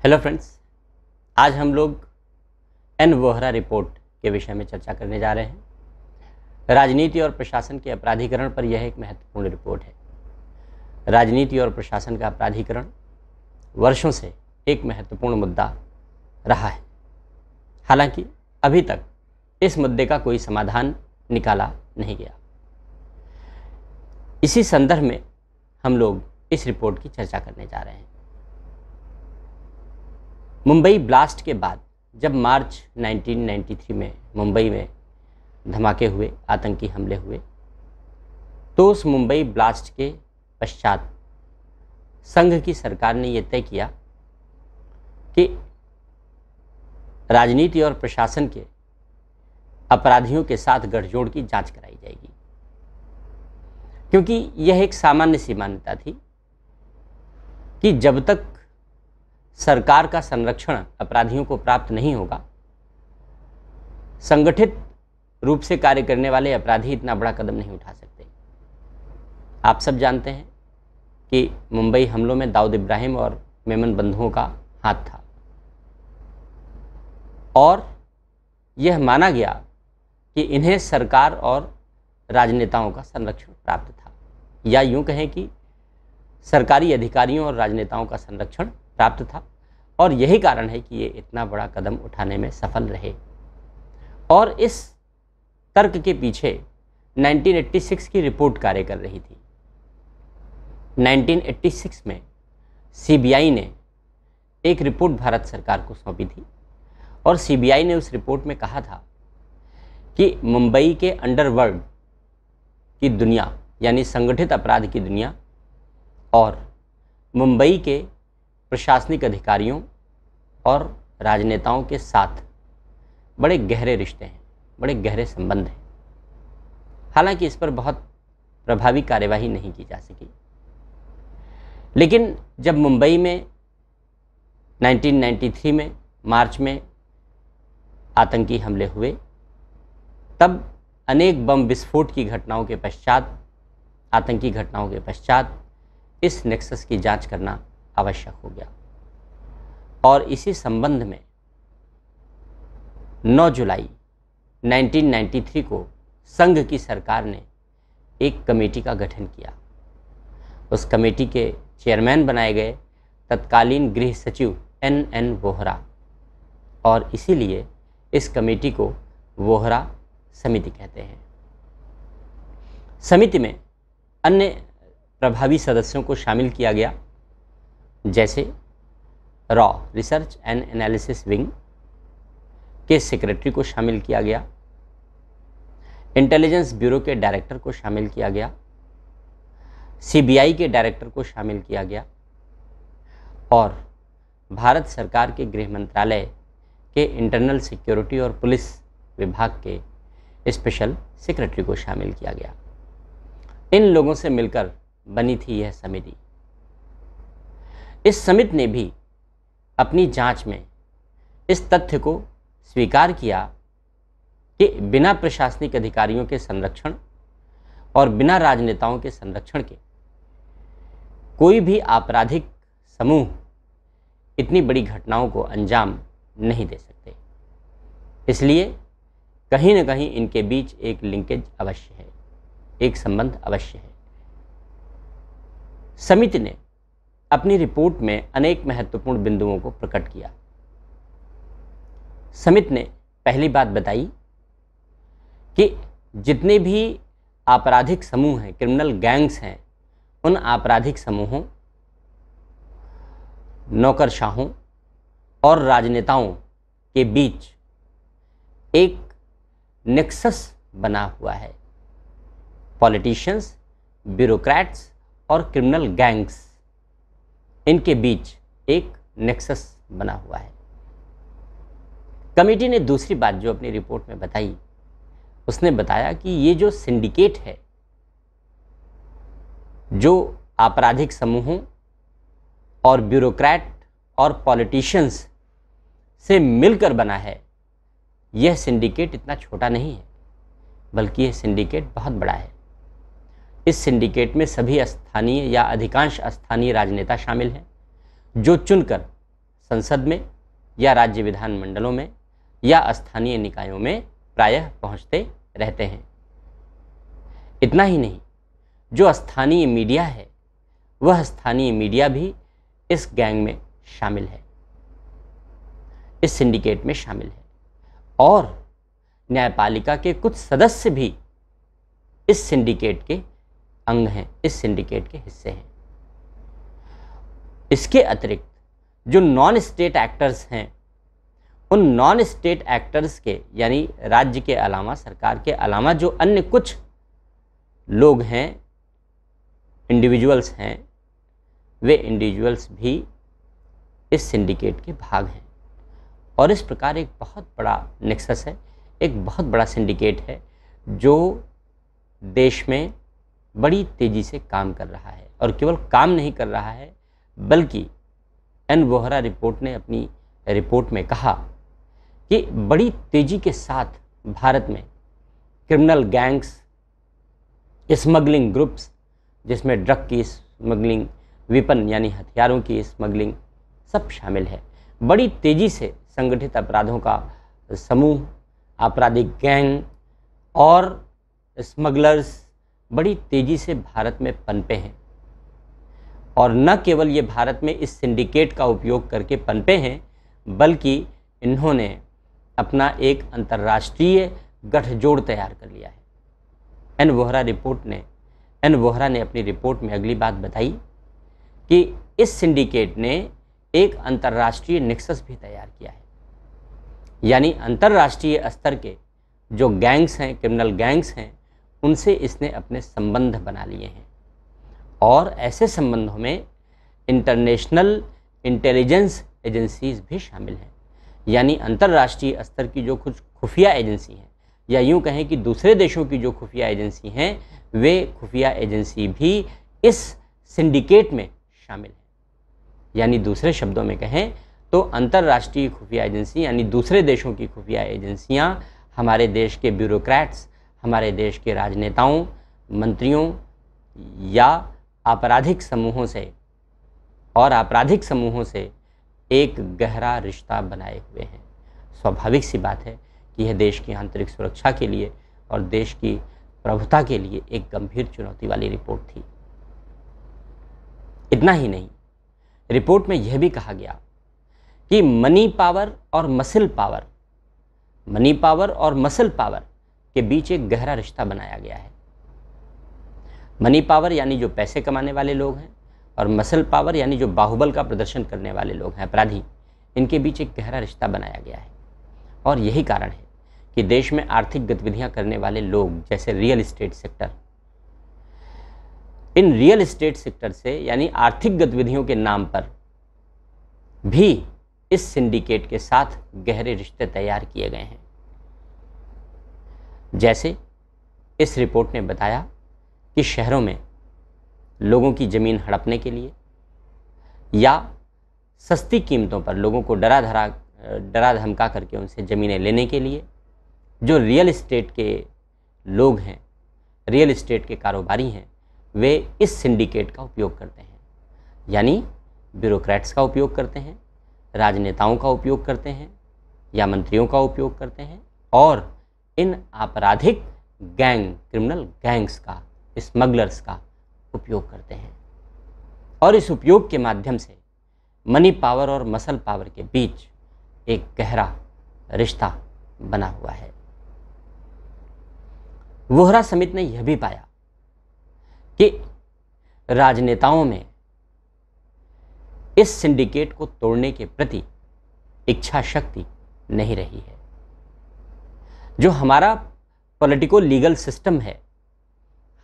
Hello friends, आज हम लोग एन वोहरा रिपोर्ट के विषय में चर्चा करने जा रहे हैं। राजनीति और प्रशासन के अपराधीकरण पर यह एक महत्वपूर्ण रिपोर्ट है। राजनीति और प्रशासन का अपराधीकरण वर्षों से एक महत्वपूर्ण मुद्दा रहा है। हालांकि अभी तक इस मुद्दे का कोई समाधान निकाला नहीं गया। इसी संदर्भ में हम लोग इस रिपोर्ट की चर्चा करने जा रहे हैं। मुंबई ब्लास्ट के बाद जब मार्च 1993 में मुंबई में धमाके हुए, आतंकी हमले हुए, तो उस मुंबई ब्लास्ट के पश्चात संघ की सरकार ने यह तय किया कि राजनीति और प्रशासन के अपराधियों के साथ गठजोड़ की जांच कराई जाएगी, क्योंकि यह एक सामान्य सी मान्यता थी कि जब तक सरकार का संरक्षण अपराधियों को प्राप्त नहीं होगा, संगठित रूप से कार्य करने वाले अपराधी इतना बड़ा कदम नहीं उठा सकते। आप सब जानते हैं कि मुंबई हमलों में दाऊद इब्राहिम और मेमन बंधुओं का हाथ था और यह माना गया कि इन्हें सरकार और राजनेताओं का संरक्षण प्राप्त था, या यूं कहें कि सरकारी अधिकारियों और राजनेताओं का संरक्षण प्राप्त था, और यही कारण है कि ये इतना बड़ा कदम उठाने में सफल रहे। और इस तर्क के पीछे 1986 की रिपोर्ट कार्य कर रही थी। 1986 में सीबीआई ने एक रिपोर्ट भारत सरकार को सौंपी थी और सीबीआई ने उस रिपोर्ट में कहा था कि मुंबई के अंडरवर्ल्ड की दुनिया, यानी संगठित अपराध की दुनिया, और मुंबई के प्रशासनिक अधिकारियों और राजनेताओं के साथ बड़े गहरे रिश्ते हैं, बड़े गहरे संबंध हैं। हालांकि इस पर बहुत प्रभावी कार्यवाही नहीं की जा सकी, लेकिन जब मुंबई में 1993 में मार्च में आतंकी हमले हुए, तब अनेक बम विस्फोट की घटनाओं के पश्चात, आतंकी घटनाओं के पश्चात इस नेक्सस की जांच करना आवश्यक हो गया। और इसी संबंध में 9 जुलाई 1993 को संघ की सरकार ने एक कमेटी का गठन किया। उस कमेटी के चेयरमैन बनाए गए तत्कालीन गृह सचिव एन वोहरा, और इसीलिए इस कमेटी को वोहरा समिति कहते हैं। समिति में अन्य प्रभावी सदस्यों को शामिल किया गया, जैसे raw research and analysis wing के सेक्रेटरी को शामिल किया गया, इंटेलिजेंस ब्यूरो के डायरेक्टर को शामिल किया गया, सीबीआई के डायरेक्टर को शामिल किया गया, और भारत सरकार के गृह मंत्रालय के इंटरनल सिक्योरिटी और पुलिस विभाग के स्पेशल सेक्रेटरी को शामिल किया गया। इन लोगों से मिलकर बनी थी यह समिति। इस समिति ने भी अपनी जांच में इस तथ्य को स्वीकार किया कि बिना प्रशासनिक अधिकारियों के संरक्षण और बिना राजनेताओं के संरक्षण के कोई भी आपराधिक समूह इतनी बड़ी घटनाओं को अंजाम नहीं दे सकते। इसलिए कहीं न कहीं इनके बीच एक लिंकेज अवश्य है, एक संबंध अवश्य है। समिति ने अपनी रिपोर्ट में अनेक महत्वपूर्ण बिंदुओं को प्रकट किया। समिति ने पहली बात बताई कि जितने भी आपराधिक समूह हैं, क्रिमिनल गैंग्स हैं, उन आपराधिक समूहों, नौकरशाहों और राजनेताओं के बीच एक नेक्सस बना हुआ है। पॉलिटिशियंस, ब्यूरोक्रेट्स और क्रिमिनल गैंग्स, इनके बीच एक नेक्सस बना हुआ है। कमेटी ने दूसरी बात जो अपनी रिपोर्ट में बताई, उसने बताया कि ये जो सिंडिकेट है, जो आपराधिक समूहों और ब्यूरोक्रेट और पॉलिटिशियंस से मिलकर बना है, यह सिंडिकेट इतना छोटा नहीं है, बल्कि यह सिंडिकेट बहुत बड़ा है। इस सिंडिकेट में सभी स्थानीय या अधिकांश स्थानीय राजनेता शामिल हैं, जो चुनकर संसद में या राज्य विधानमंडलों में या स्थानीय निकायों में प्रायः पहुंचते रहते हैं। इतना ही नहीं, जो स्थानीय मीडिया है वह स्थानीय मीडिया भी इस गैंग में शामिल है, इस सिंडिकेट में शामिल है, और न्यायपालिका के कुछ सदस्य भी इस सिंडिकेट के अंग हैं, इस सिंडिकेट के हिस्से हैं। इसके अतिरिक्त जो नॉन स्टेट एक्टर्स हैं, उन नॉन स्टेट एक्टर्स के यानी राज्य के अलावा, सरकार के अलावा जो अन्य कुछ लोग हैं, इंडिविजुअल्स हैं, वे इंडिविजुअल्स भी इस सिंडिकेट के भाग हैं। और इस प्रकार एक बहुत बड़ा नेक्सस है, एक बहुत बड़ा सिंडिकेट है जो देश में बड़ी तेज़ी से काम कर रहा है। और केवल काम नहीं कर रहा है, बल्कि एन वोहरा रिपोर्ट ने अपनी रिपोर्ट में कहा कि बड़ी तेज़ी के साथ भारत में क्रिमिनल गैंग्स, स्मगलिंग ग्रुप्स, जिसमें ड्रग की स्मगलिंग, वेपन यानी हथियारों की स्मगलिंग सब शामिल है, बड़ी तेज़ी से संगठित अपराधों का समूह, आपराधिक गैंग और स्मगलर्स बड़ी तेज़ी से भारत में पनपे हैं। और न केवल ये भारत में इस सिंडिकेट का उपयोग करके पनपे हैं, बल्कि इन्होंने अपना एक अंतर्राष्ट्रीय गठजोड़ तैयार कर लिया है। एन वोहरा ने अपनी रिपोर्ट में अगली बात बताई कि इस सिंडिकेट ने एक अंतर्राष्ट्रीय नेक्सस भी तैयार किया है, यानी अंतर्राष्ट्रीय स्तर के जो गैंग्स हैं, क्रिमिनल गैंग्स हैं, उनसे इसने अपने संबंध बना लिए हैं। और ऐसे संबंधों में इंटरनेशनल इंटेलिजेंस एजेंसीज भी शामिल हैं, यानी अंतर्राष्ट्रीय स्तर की जो कुछ खुफिया एजेंसी हैं, या यूँ कहें कि दूसरे देशों की जो खुफिया एजेंसी हैं, वे खुफिया एजेंसी भी इस सिंडिकेट में शामिल हैं। यानी दूसरे शब्दों में कहें तो अंतर्राष्ट्रीय खुफिया एजेंसी यानी दूसरे देशों की खुफिया एजेंसियां हमारे देश के ब्यूरोक्रेट्स, हमारे देश के राजनेताओं, मंत्रियों या आपराधिक समूहों से एक गहरा रिश्ता बनाए हुए हैं। स्वाभाविक सी बात है कि यह देश की आंतरिक सुरक्षा के लिए और देश की प्रभुता के लिए एक गंभीर चुनौती वाली रिपोर्ट थी। इतना ही नहीं, रिपोर्ट में यह भी कहा गया कि मनी पावर और मसल पावर के बीच एक गहरा रिश्ता बनाया गया है। मनी पावर यानी जो पैसे कमाने वाले लोग हैं, और मसल पावर यानी जो बाहुबल का प्रदर्शन करने वाले लोग हैं, अपराधी, इनके बीच एक गहरा रिश्ता बनाया गया है। और यही कारण है कि देश में आर्थिक गतिविधियां करने वाले लोग, जैसे real estate sector, in real estate sector से यानी आर्थिक गतिविधियों के नाम पर भी इस सिंडिकेट के साथ गहरे रिश्ते तैयार किए गए हैं। जैसे इस रिपोर्ट ने बताया कि शहरों में लोगों की ज़मीन हड़पने के लिए या सस्ती कीमतों पर लोगों को डरा धमका करके उनसे ज़मीनें लेने के लिए जो रियल एस्टेट के लोग हैं, रियल एस्टेट के कारोबारी हैं, वे इस सिंडिकेट का उपयोग करते हैं। यानी ब्यूरोक्रेट्स का उपयोग करते हैं, राजनेताओं का उपयोग करते हैं या मंत्रियों का उपयोग करते हैं, और इन आपराधिक गैंग, क्रिमिनल गैंग्स का, स्मगलर्स का उपयोग करते हैं। और इस उपयोग के माध्यम से मनी पावर और मसल पावर के बीच एक गहरा रिश्ता बना हुआ है। वोहरा समिति ने यह भी पाया कि राजनेताओं में इस सिंडिकेट को तोड़ने के प्रति इच्छा शक्ति नहीं रही है। जो हमारा पॉलिटिको लीगल सिस्टम है,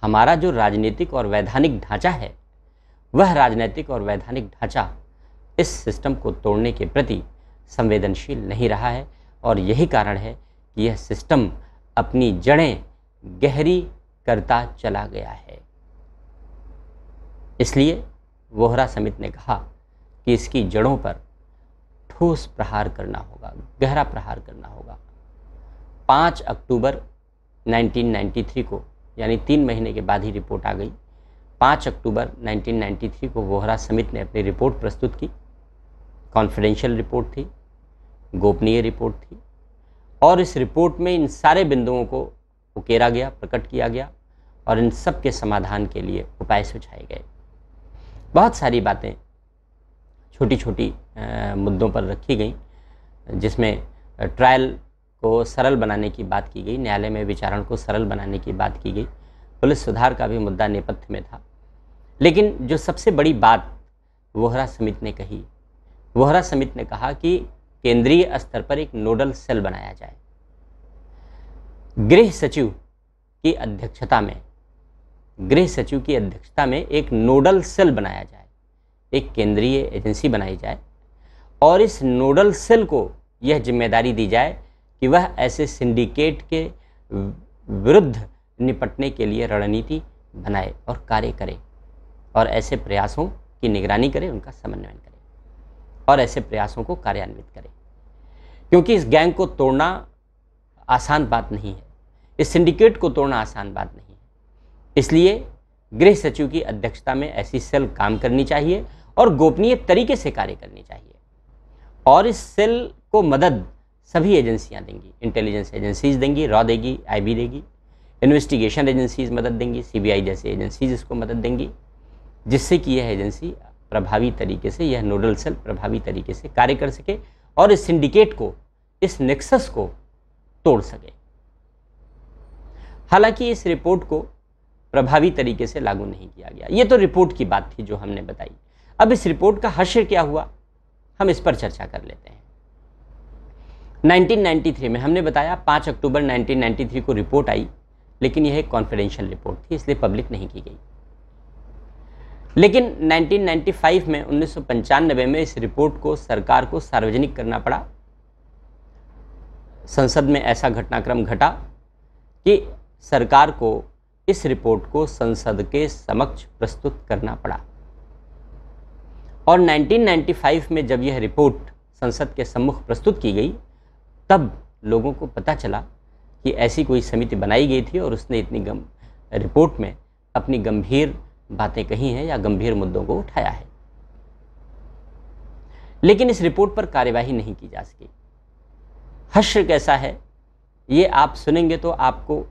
हमारा जो राजनीतिक और वैधानिक ढांचा है, वह राजनीतिक और वैधानिक ढांचा इस सिस्टम को तोड़ने के प्रति संवेदनशील नहीं रहा है। और यही कारण है कि यह सिस्टम अपनी जड़ें गहरी करता चला गया है। इसलिए वोहरा समिति ने कहा कि इसकी जड़ों पर ठोस प्रहार करना होगा, गहरा प्रहार करना होगा। 5 अक्टूबर 1993 को, यानी 3 महीने के बाद ही रिपोर्ट आ गई, 5 अक्टूबर 1993 को वोहरा समिति ने अपनी रिपोर्ट प्रस्तुत की कॉन्फिडेंशियल रिपोर्ट थी, गोपनीय रिपोर्ट थी, और इस रिपोर्ट में इन सारे बिंदुओं को उकेरा गया, प्रकट किया गया और इन सब के समाधान के लिए उपाय सुझाए गए। बहुत सारी बातें छोटी छोटी मुद्दों पर रखी गई, जिसमें ट्रायल को सरल बनाने की बात की गई, न्यायालय में विचारण को सरल बनाने की बात की गई, पुलिस सुधार का भी मुद्दा नेपथ्य में था। लेकिन जो सबसे बड़ी बात वोहरा समिति ने कही, वोहरा समिति ने कहा कि केंद्रीय स्तर पर एक नोडल सेल बनाया जाए। गृह सचिव की अध्यक्षता में एक नोडल सेल बनाया जाए, एक केंद्रीय एजेंसी बनाई जाए और इस नोडल सेल को यह जिम्मेदारी दी जाए कि वह ऐसे सिंडिकेट के विरुद्ध निपटने के लिए रणनीति बनाए और कार्य करे और ऐसे प्रयासों की निगरानी करे, उनका समन्वय करे और ऐसे प्रयासों को कार्यान्वित करे। क्योंकि इस गैंग को तोड़ना आसान बात नहीं है, इस सिंडिकेट को तोड़ना आसान बात नहीं है। इसलिए गृह सचिव की अध्यक्षता में ऐसी सेल काम करनी चाहिए और गोपनीय तरीके से कार्य करनी चाहिए। और इस सेल को मदद सभी एजेंसियां देंगी, इंटेलिजेंस एजेंसीज देंगी, रॉ देगी, आईबी देगी, इन्वेस्टिगेशन एजेंसीज मदद देंगी, सीबीआई जैसे एजेंसीज इसको मदद देंगी, जिससे कि यह एजेंसी प्रभावी तरीके से, यह नोडल सेल प्रभावी तरीके से कार्य कर सके और इस सिंडिकेट को, इस नेक्सस को तोड़ सके। हालांकि इस रिपोर्ट को प्रभावी तरीके से लागू नहीं किया गया। ये तो रिपोर्ट की बात थी जो हमने बताई। अब इस रिपोर्ट का हश्र क्या हुआ, हम इस पर चर्चा कर लेते हैं। 1993 में हमने बताया 5 अक्टूबर 1993 को रिपोर्ट आई, लेकिन यह एक कॉन्फिडेंशियल रिपोर्ट थी, इसलिए पब्लिक नहीं की गई। लेकिन 1995 में 1995 में इस रिपोर्ट को सरकार को सार्वजनिक करना पड़ा। संसद में ऐसा घटनाक्रम घटा कि सरकार को इस रिपोर्ट को संसद के समक्ष प्रस्तुत करना पड़ा और 1995 में जब यह रिपोर्ट संसद के सम्मुख प्रस्तुत की गई, तब लोगों को पता चला कि ऐसी कोई समिति बनाई गई थी और उसने इतनी रिपोर्ट में अपनी गंभीर बातें कही हैं या गंभीर मुद्दों को उठाया है। लेकिन इस रिपोर्ट पर कार्यवाही नहीं की जा सकी। हश्र कैसा है ये आप सुनेंगे तो आपको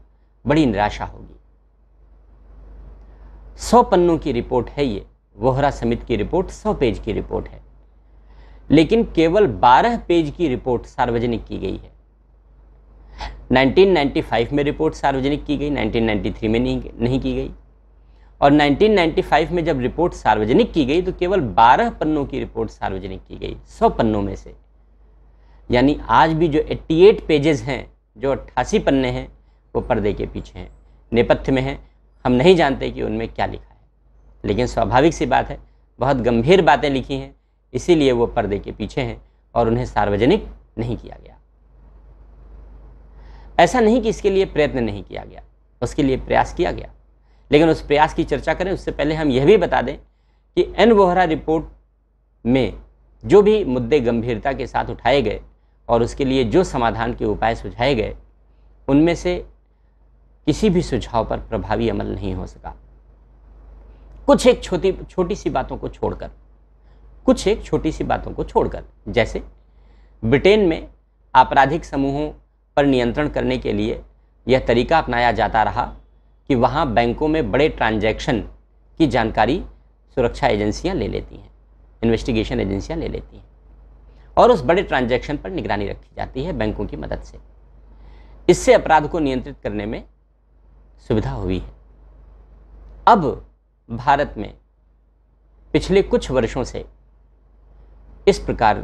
बड़ी निराशा होगी। 100 पन्नों की रिपोर्ट है ये, वोहरा समिति की रिपोर्ट 100 पेज की रिपोर्ट है, लेकिन केवल 12 पेज की रिपोर्ट सार्वजनिक की गई है। 1995 में रिपोर्ट सार्वजनिक की गई, 1993 में नहीं की गई। और 1995 में जब रिपोर्ट सार्वजनिक की गई तो केवल 12 पन्नों की रिपोर्ट सार्वजनिक की गई 100 पन्नों में से। यानी आज भी जो 88 पेजेस हैं, जो 88 पन्ने हैं, वो पर्दे के पीछे हैं, नेपथ्य में हैं। हम नहीं जानते कि उनमें क्या लिखा है, लेकिन स्वाभाविक सी बात है, बहुत गंभीर बातें लिखी हैं, इसीलिए वो पर्दे के पीछे हैं और उन्हें सार्वजनिक नहीं किया गया। ऐसा नहीं कि इसके लिए प्रयत्न नहीं किया गया, उसके लिए प्रयास किया गया। लेकिन उस प्रयास की चर्चा करें उससे पहले हम यह भी बता दें कि एन वोहरा रिपोर्ट में जो भी मुद्दे गंभीरता के साथ उठाए गए और उसके लिए जो समाधान के उपाय सुझाए गए, उनमें से किसी भी सुझाव पर प्रभावी अमल नहीं हो सका। कुछ एक छोटी सी बातों को छोड़कर, जैसे ब्रिटेन में आपराधिक समूहों पर नियंत्रण करने के लिए यह तरीका अपनाया जाता रहा कि वहाँ बैंकों में बड़े ट्रांजैक्शन की जानकारी सुरक्षा एजेंसियाँ ले लेती हैं, इन्वेस्टिगेशन एजेंसियाँ ले लेती हैं और उस बड़े ट्रांजैक्शन पर निगरानी रखी जाती है बैंकों की मदद से। इससे अपराध को नियंत्रित करने में सुविधा हुई है। अब भारत में पिछले कुछ वर्षों से इस प्रकार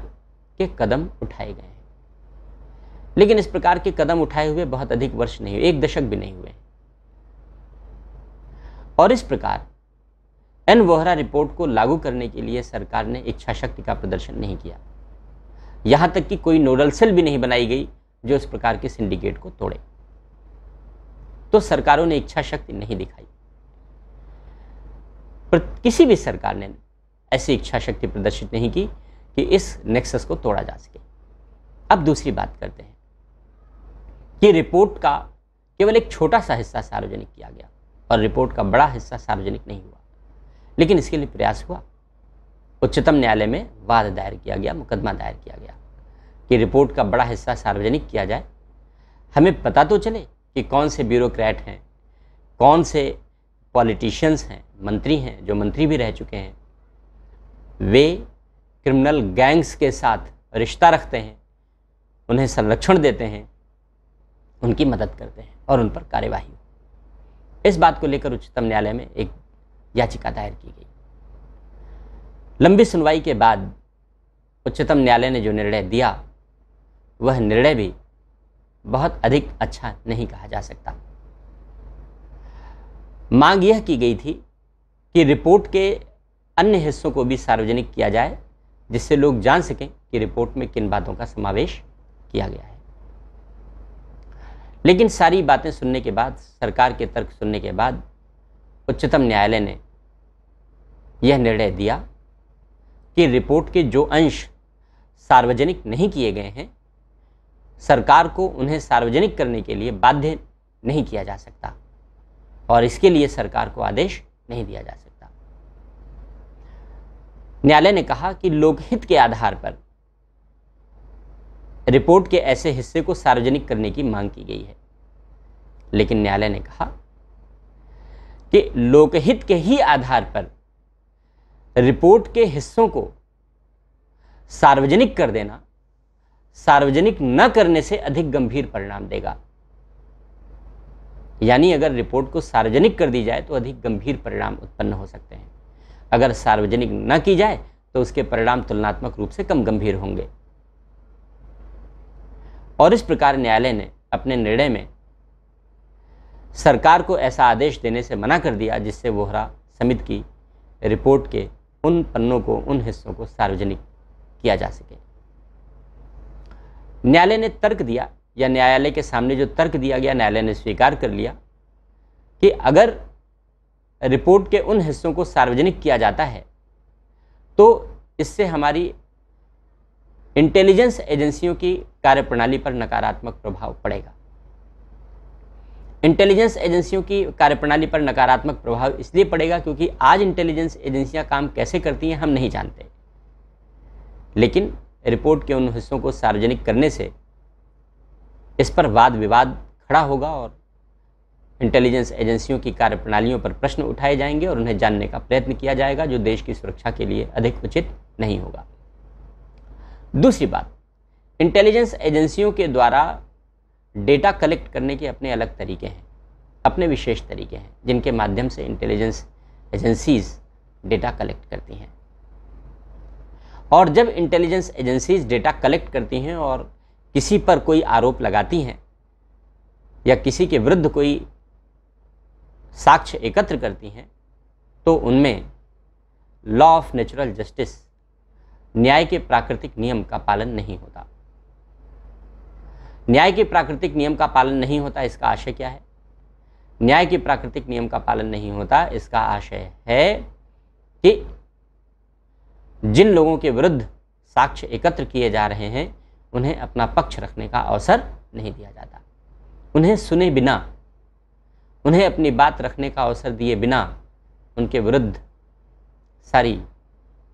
के कदम उठाए गए हैं, लेकिन इस प्रकार के कदम उठाए हुए बहुत अधिक वर्ष नहीं हुए, 1 दशक भी नहीं हुए। और इस प्रकार एन वोहरा रिपोर्ट को लागू करने के लिए सरकार ने इच्छा शक्ति का प्रदर्शन नहीं किया। यहां तक कि कोई नोडल सेल भी नहीं बनाई गई जो इस प्रकार के सिंडिकेट को तोड़े। तो सरकारों ने इच्छा शक्ति नहीं दिखाई, पर किसी भी सरकार ने ऐसी इच्छा शक्ति प्रदर्शित नहीं की कि इस नेक्सस को तोड़ा जा सके। अब दूसरी बात करते हैं कि रिपोर्ट का केवल एक छोटा सा हिस्सा सार्वजनिक किया गया और रिपोर्ट का बड़ा हिस्सा सार्वजनिक नहीं हुआ, लेकिन इसके लिए प्रयास हुआ। उच्चतम न्यायालय में वाद दायर किया गया, मुकदमा दायर किया गया कि रिपोर्ट का बड़ा हिस्सा सार्वजनिक किया जाए। हमें पता तो चले कि कौन से ब्यूरोक्रेट हैं, कौन से पॉलिटिशियंस हैं, मंत्री हैं, जो मंत्री भी रह चुके हैं, वे क्रिमिनल गैंग्स के साथ रिश्ता रखते हैं, उन्हें संरक्षण देते हैं, उनकी मदद करते हैं और उन पर कार्यवाही हो। इस बात को लेकर उच्चतम न्यायालय में एक याचिका दायर की गई। लंबी सुनवाई के बाद उच्चतम न्यायालय ने जो निर्णय दिया, वह निर्णय भी बहुत अधिक अच्छा नहीं कहा जा सकता। मांग यह की गई थी कि रिपोर्ट के अन्य हिस्सों को भी सार्वजनिक किया जाए, जिससे लोग जान सकें कि रिपोर्ट में किन बातों का समावेश किया गया है। लेकिन सारी बातें सुनने के बाद, सरकार के तर्क सुनने के बाद, उच्चतम न्यायालय ने यह निर्णय दिया कि रिपोर्ट के जो अंश सार्वजनिक नहीं किए गए हैं, सरकार को उन्हें सार्वजनिक करने के लिए बाध्य नहीं किया जा सकता और इसके लिए सरकार को आदेश नहीं दिया जा सकता। न्यायालय ने कहा कि लोकहित के आधार पर रिपोर्ट के ऐसे हिस्से को सार्वजनिक करने की मांग की गई है, लेकिन न्यायालय ने कहा कि लोकहित के ही आधार पर रिपोर्ट के हिस्सों को सार्वजनिक कर देना सार्वजनिक न करने से अधिक गंभीर परिणाम देगा। यानी अगर रिपोर्ट को सार्वजनिक कर दी जाए तो अधिक गंभीर परिणाम उत्पन्न हो सकते हैं, अगर सार्वजनिक न की जाए तो उसके परिणाम तुलनात्मक रूप से कम गंभीर होंगे। और इस प्रकार न्यायालय ने अपने निर्णय में सरकार को ऐसा आदेश देने से मना कर दिया जिससे वोहरा समिति की रिपोर्ट के उन पन्नों को, उन हिस्सों को सार्वजनिक किया जा सके। न्यायालय ने तर्क दिया, या न्यायालय के सामने जो तर्क दिया गया, न्यायालय ने स्वीकार कर लिया कि अगर रिपोर्ट के उन हिस्सों को सार्वजनिक किया जाता है तो इससे हमारी इंटेलिजेंस एजेंसियों की कार्यप्रणाली पर नकारात्मक प्रभाव पड़ेगा। इंटेलिजेंस एजेंसियों की कार्यप्रणाली पर नकारात्मक प्रभाव इसलिए पड़ेगा क्योंकि आज इंटेलिजेंस एजेंसियां काम कैसे करती हैं हम नहीं जानते, लेकिन रिपोर्ट के उन हिस्सों को सार्वजनिक करने से इस पर वाद विवाद खड़ा होगा और इंटेलिजेंस एजेंसियों की कार्यप्रणालियों पर प्रश्न उठाए जाएंगे और उन्हें जानने का प्रयत्न किया जाएगा, जो देश की सुरक्षा के लिए अधिक उचित नहीं होगा। दूसरी बात, इंटेलिजेंस एजेंसियों के द्वारा डेटा कलेक्ट करने के अपने अलग तरीके हैं, अपने विशेष तरीके हैं, जिनके माध्यम से इंटेलिजेंस एजेंसीज डेटा कलेक्ट करती हैं। और जब इंटेलिजेंस एजेंसीज डेटा कलेक्ट करती हैं और किसी पर कोई आरोप लगाती हैं या किसी के विरुद्ध कोई साक्ष्य एकत्र करती हैं, तो उनमें लॉ ऑफ नेचुरल जस्टिस, न्याय के प्राकृतिक नियम का पालन नहीं होता। न्याय के प्राकृतिक नियम का पालन नहीं होता, इसका आशय क्या है? न्याय के प्राकृतिक नियम का पालन नहीं होता, इसका आशय है कि जिन लोगों के विरुद्ध साक्ष्य एकत्र किए जा रहे हैं उन्हें अपना पक्ष रखने का अवसर नहीं दिया जाता। उन्हें सुने बिना, उन्हें अपनी बात रखने का अवसर दिए बिना उनके विरुद्ध सारी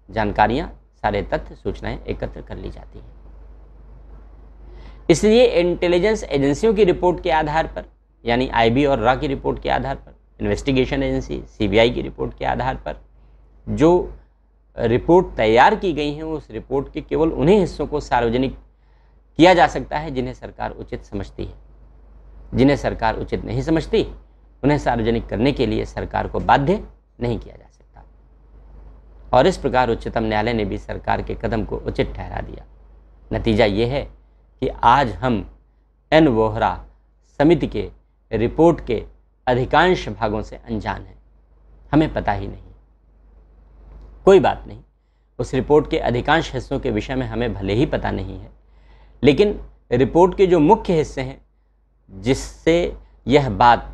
जानकारियां, सारे तथ्य, सूचनाएं एकत्र कर ली जाती हैं। इसलिए इंटेलिजेंस एजेंसियों की रिपोर्ट के आधार पर, यानी आईबी और रॉ की रिपोर्ट के आधार पर, इन्वेस्टिगेशन एजेंसी सीबीआई की रिपोर्ट के आधार पर जो रिपोर्ट तैयार की गई हैं, उस रिपोर्ट के केवल उन्हीं हिस्सों को सार्वजनिक किया जा सकता है जिन्हें सरकार उचित समझती है। जिन्हें सरकार उचित नहीं समझती उन्हें सार्वजनिक करने के लिए सरकार को बाध्य नहीं किया जा सकता। और इस प्रकार उच्चतम न्यायालय ने भी सरकार के कदम को उचित ठहरा दिया। नतीजा ये है कि आज हम एन वोहरा समिति के रिपोर्ट के अधिकांश भागों से अनजान हैं, हमें पता ही नहीं। कोई बात नहीं, उस रिपोर्ट के अधिकांश हिस्सों के विषय में हमें भले ही पता नहीं है, लेकिन रिपोर्ट के जो मुख्य हिस्से हैं जिससे यह बात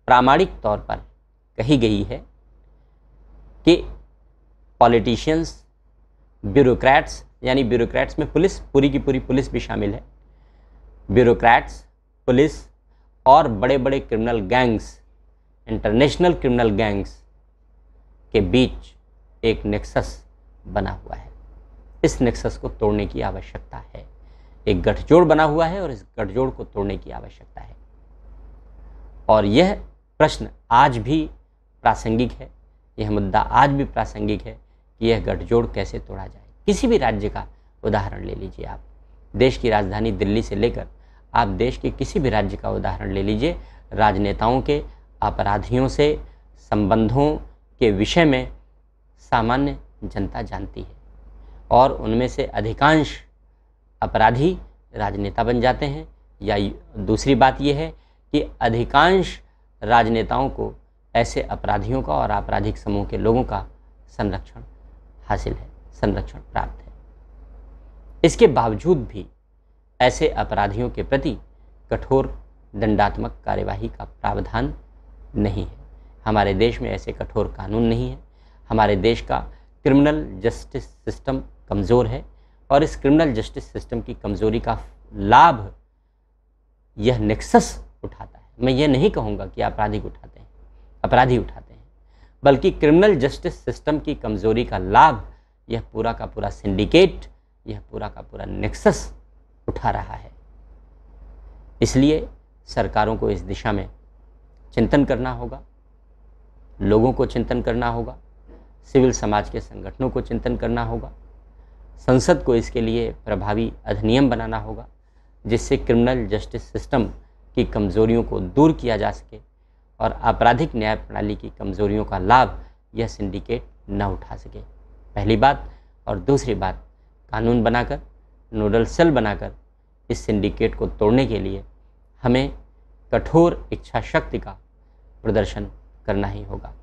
प्रामाणिक तौर पर कही गई है कि पॉलिटिशियंस, ब्यूरोक्रेट्स, यानी ब्यूरोक्रेट्स में पुलिस, पूरी की पूरी पुलिस भी शामिल है, ब्यूरोक्रेट्स, पुलिस और बड़े बड़े criminal gangs, international criminal gangs के बीच एक नेक्सस बना हुआ है। इस नेक्सस को तोड़ने की आवश्यकता है। एक गठजोड़ बना हुआ है और इस गठजोड़ को तोड़ने की आवश्यकता है। और यह प्रश्न आज भी प्रासंगिक है, यह मुद्दा आज भी प्रासंगिक है कि यह गठजोड़ कैसे तोड़ा जाए। किसी भी राज्य का उदाहरण ले लीजिए आप, देश की राजधानी दिल्ली से लेकर आप देश के किसी भी राज्य का उदाहरण ले लीजिए, राजनेताओं के अपराधियों से संबंधों के विषय में सामान्य जनता जानती है और उनमें से अधिकांश अपराधी राजनेता बन जाते हैं। या दूसरी बात यह है कि अधिकांश राजनेताओं को ऐसे अपराधियों का और आपराधिक समूह के लोगों का संरक्षण हासिल है, संरक्षण प्राप्त है। इसके बावजूद भी ऐसे अपराधियों के प्रति कठोर दंडात्मक कार्यवाही का प्रावधान नहीं है। हमारे देश में ऐसे कठोर कानून नहीं है। हमारे देश का क्रिमिनल जस्टिस सिस्टम कमज़ोर है और इस क्रिमिनल जस्टिस सिस्टम की कमज़ोरी का लाभ यह नेक्सस उठाता है। मैं ये नहीं कहूँगा कि अपराधी उठाते हैं, बल्कि क्रिमिनल जस्टिस सिस्टम की कमज़ोरी का लाभ यह पूरा का पूरा सिंडिकेट, यह पूरा का पूरा नेक्सस उठा रहा है। इसलिए सरकारों को इस दिशा में चिंतन करना होगा, लोगों को चिंतन करना होगा, सिविल समाज के संगठनों को चिंतन करना होगा, संसद को इसके लिए प्रभावी अधिनियम बनाना होगा जिससे क्रिमिनल जस्टिस सिस्टम की कमज़ोरियों को दूर किया जा सके और आपराधिक न्याय प्रणाली की कमज़ोरियों का लाभ यह सिंडिकेट न उठा सके। पहली बात। और दूसरी बात, कानून बनाकर, नोडल सेल बनाकर इस सिंडिकेट को तोड़ने के लिए हमें कठोर इच्छा शक्ति का प्रदर्शन करना ही होगा।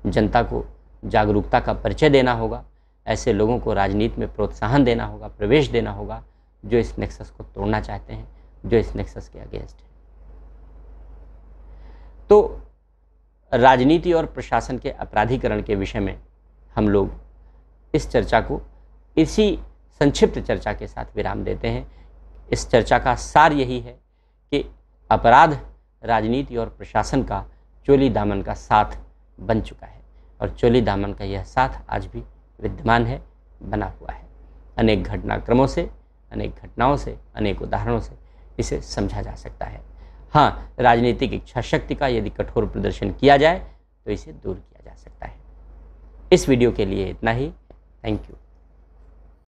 जनता को जागरूकता का परिचय देना होगा, ऐसे लोगों को राजनीति में प्रोत्साहन देना होगा, प्रवेश देना होगा जो इस नेक्सस को तोड़ना चाहते हैं, जो इस नेक्सस के अगेंस्ट है। तो राजनीति और प्रशासन के अपराधीकरण के विषय में हम लोग इस चर्चा को इसी संक्षिप्त चर्चा के साथ विराम देते हैं। इस चर्चा का सार यही है कि अपराध राजनीति और प्रशासन का चोली दामन का साथ बन चुका है और चोली दामन का यह साथ आज भी विद्यमान है, बना हुआ है। अनेक घटनाक्रमों से, अनेक घटनाओं से, अनेक उदाहरणों से इसे समझा जा सकता है। हाँ, राजनीतिक इच्छा शक्ति का यदि कठोर प्रदर्शन किया जाए तो इसे दूर किया जा सकता है। इस वीडियो के लिए इतना ही। Thank you.